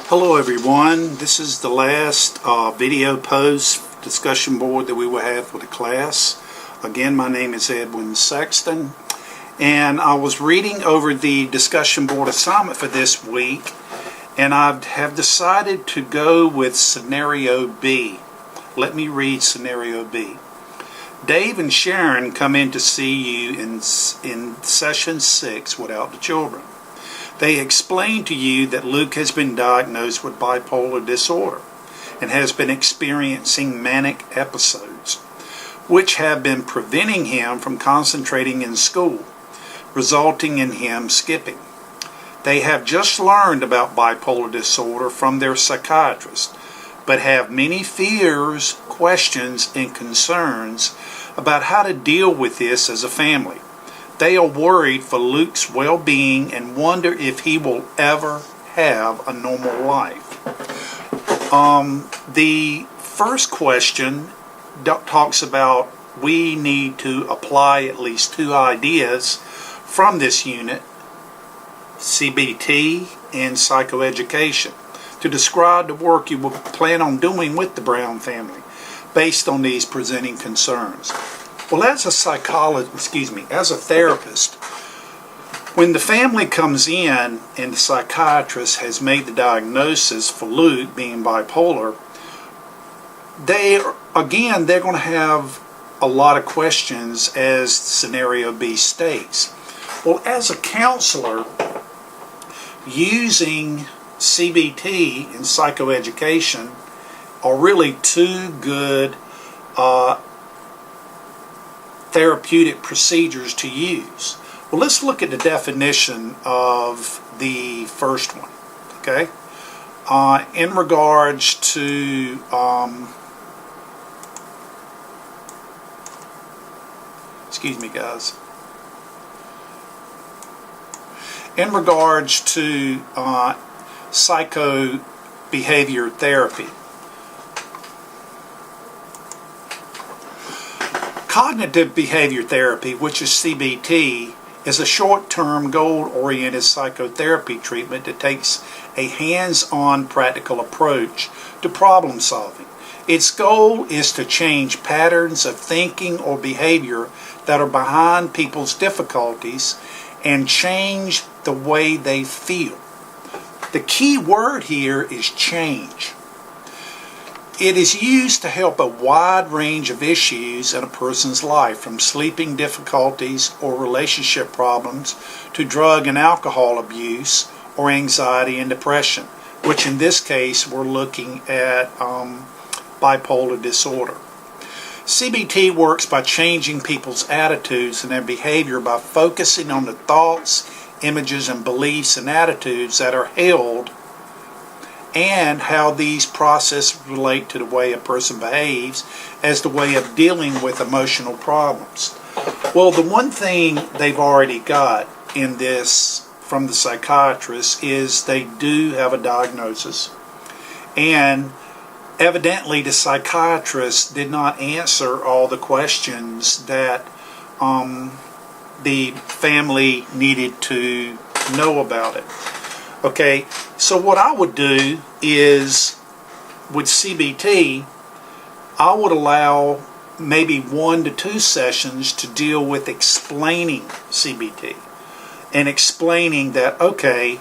Hello everyone, this is the last video post discussion board that we will have for the class. Again, my name is Edwin Sexton, and I was reading over the discussion board assignment for this week, and I have decided to go with scenario B. Let me read scenario B. Dave and Sharon come in to see you in session 6 without the children. They explain to you that Luke has been diagnosed with bipolar disorder and has been experiencing manic episodes, which have been preventing him from concentrating in school, resulting in him skipping. They have just learned about bipolar disorder from their psychiatrist, but have many fears, questions, and concerns about how to deal with this as a family. They are worried for Luke's well-being and wonder if he will ever have a normal life. The first question talks about we need to apply at least 2 ideas from this unit, CBT and psychoeducation, to describe the work you will plan on doing with the Brown family based on these presenting concerns. Well, as a therapist, when the family comes in and the psychiatrist has made the diagnosis for Luke being bipolar, they're going to have a lot of questions, as scenario B states. Well, as a counselor, using CBT and psychoeducation are really 2 good therapeutic procedures to use. Well, let's look at the definition of the first one, okay? In regards to excuse me, guys. In regards to psychobehavior therapy, cognitive behavior therapy, which is CBT, is a short-term, goal-oriented psychotherapy treatment that takes a hands-on practical approach to problem solving. Its goal is to change patterns of thinking or behavior that are behind people's difficulties and change the way they feel. The key word here is change. It is used to help a wide range of issues in a person's life, from sleeping difficulties or relationship problems to drug and alcohol abuse or anxiety and depression, which in this case we're looking at bipolar disorder. CBT works by changing people's attitudes and their behavior by focusing on the thoughts, images, and beliefs and attitudes that are held, and how these processes relate to the way a person behaves as the way of dealing with emotional problems. Well, the one thing they've already got in this from the psychiatrist is they do have a diagnosis, and evidently the psychiatrist did not answer all the questions that the family needed to know about it. Okay, so what I would do is, with CBT, I would allow maybe 1 to 2 sessions to deal with explaining CBT and explaining that, okay,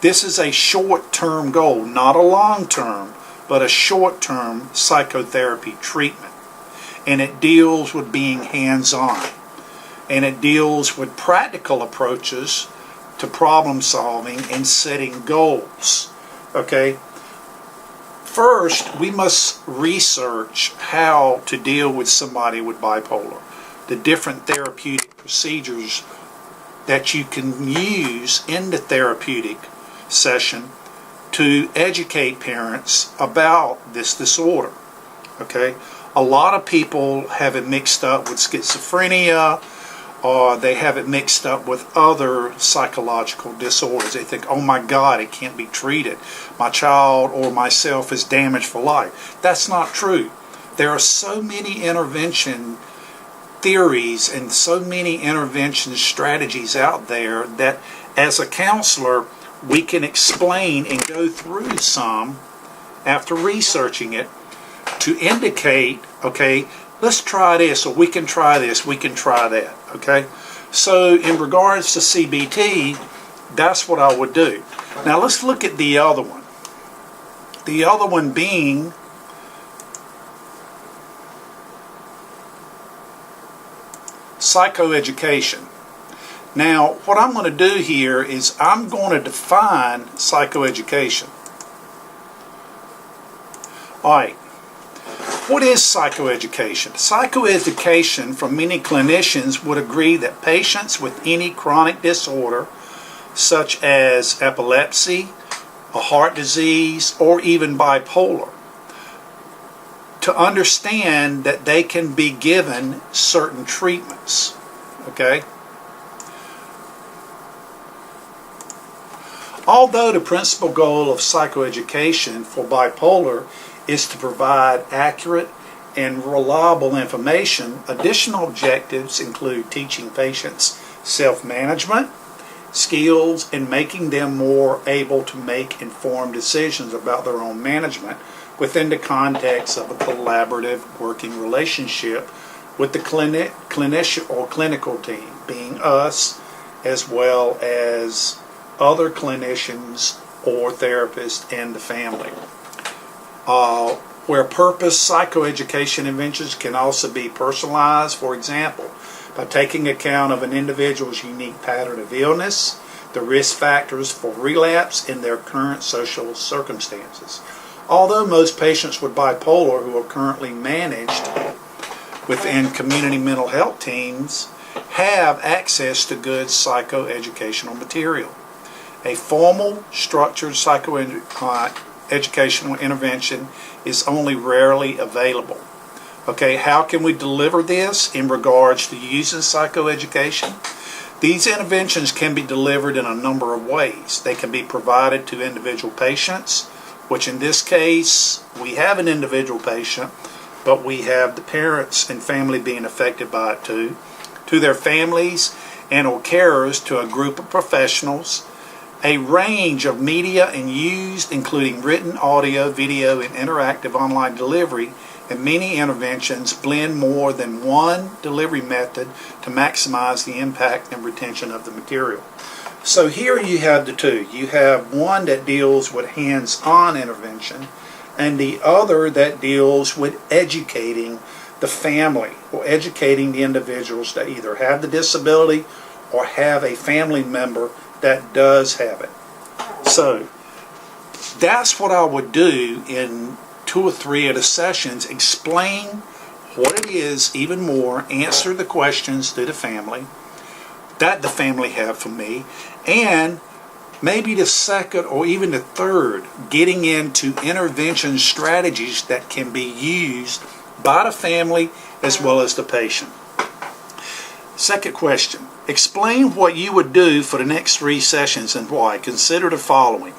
this is a short-term goal, not a long-term, but a short-term psychotherapy treatment. And it deals with being hands-on. And it deals with practical approaches to problem solving and setting goals. Okay? First, we must research how to deal with somebody with bipolar, the different therapeutic procedures that you can use in the therapeutic session to educate parents about this disorder. Okay? A lot of people have it mixed up with schizophrenia, or they have it mixed up with other psychological disorders. They think, oh my God, it can't be treated. My child or myself is damaged for life. That's not true. There are so many intervention theories and so many intervention strategies out there that as a counselor, we can explain and go through some after researching it to indicate, okay, let's try this, or we can try this, we can try that, okay? So in regards to CBT, that's what I would do. Now let's look at the other one. The other one being psychoeducation. Now, what I'm going to do here is I'm going to define psychoeducation. Alright, what is psychoeducation? Psychoeducation, from many clinicians, would agree that patients with any chronic disorder, such as epilepsy, a heart disease, or even bipolar, to understand that they can be given certain treatments. Okay? Although the principal goal of psychoeducation for bipolar is to provide accurate and reliable information, additional objectives include teaching patients self-management skills and making them more able to make informed decisions about their own management within the context of a collaborative working relationship with the clinician or clinical team, being us, as well as other clinicians or therapists and the family. Where purpose, psychoeducation interventions can also be personalized, for example, by taking account of an individual's unique pattern of illness, the risk factors for relapse, and their current social circumstances. Although most patients with bipolar who are currently managed within community mental health teams have access to good psychoeducational material, a formal, structured psychoeducational intervention is only rarely available. Okay, how can we deliver this in regards to using psychoeducation? These interventions can be delivered in a number of ways. They can be provided to individual patients, which in this case, we have an individual patient, but we have the parents and family being affected by it too, to their families and or carers, to a group of professionals, a range of media and used, including written, audio, video, and interactive online delivery, and many interventions blend more than one delivery method to maximize the impact and retention of the material. So here you have the two. You have one that deals with hands-on intervention, and the other that deals with educating the family or educating the individuals that either have the disability or have a family member that does have it. So that's what I would do in 2 or 3 of the sessions. Explain what it is even more, answer the questions to the family that the family have for me, and maybe the second or even the third, getting into intervention strategies that can be used by the family as well as the patient. Second question, explain what you would do for the next 3 sessions and why. Consider the following.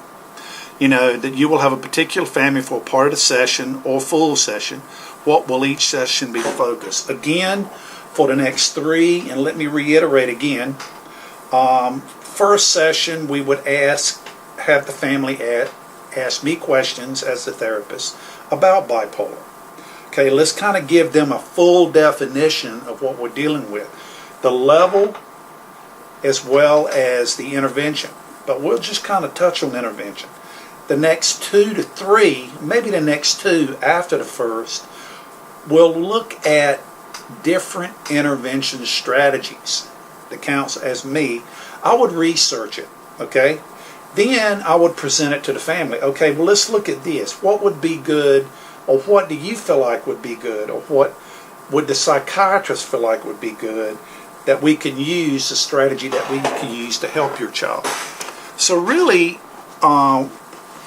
You know, that you will have a particular family for a part of the session or full session. What will each session be focused? Again, for the next 3, and let me reiterate again, first session we would have the family ask me questions as the therapist about bipolar. Okay, let's kind of give them a full definition of what we're dealing with, the level as well as the intervention. But we'll just kind of touch on intervention. The next 2 to 3, maybe the next 2 after the first, we'll look at different intervention strategies that counts as me. I would research it, okay? Then I would present it to the family. Okay, well, let's look at this. What would be good, or what do you feel like would be good, or what would the psychiatrist feel like would be good that we can use, the strategy that we can use to help your child. So really,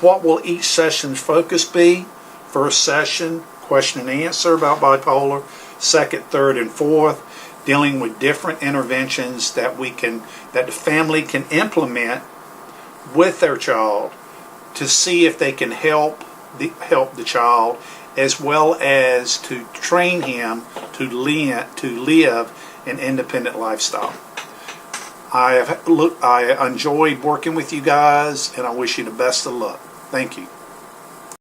what will each session's focus be? First session, question and answer about bipolar. Second, third, and fourth, dealing with different interventions that the family can implement with their child to see if they can help the child, as well as to train him to live an independent lifestyle. I enjoyed working with you guys, and I wish you the best of luck. Thank you.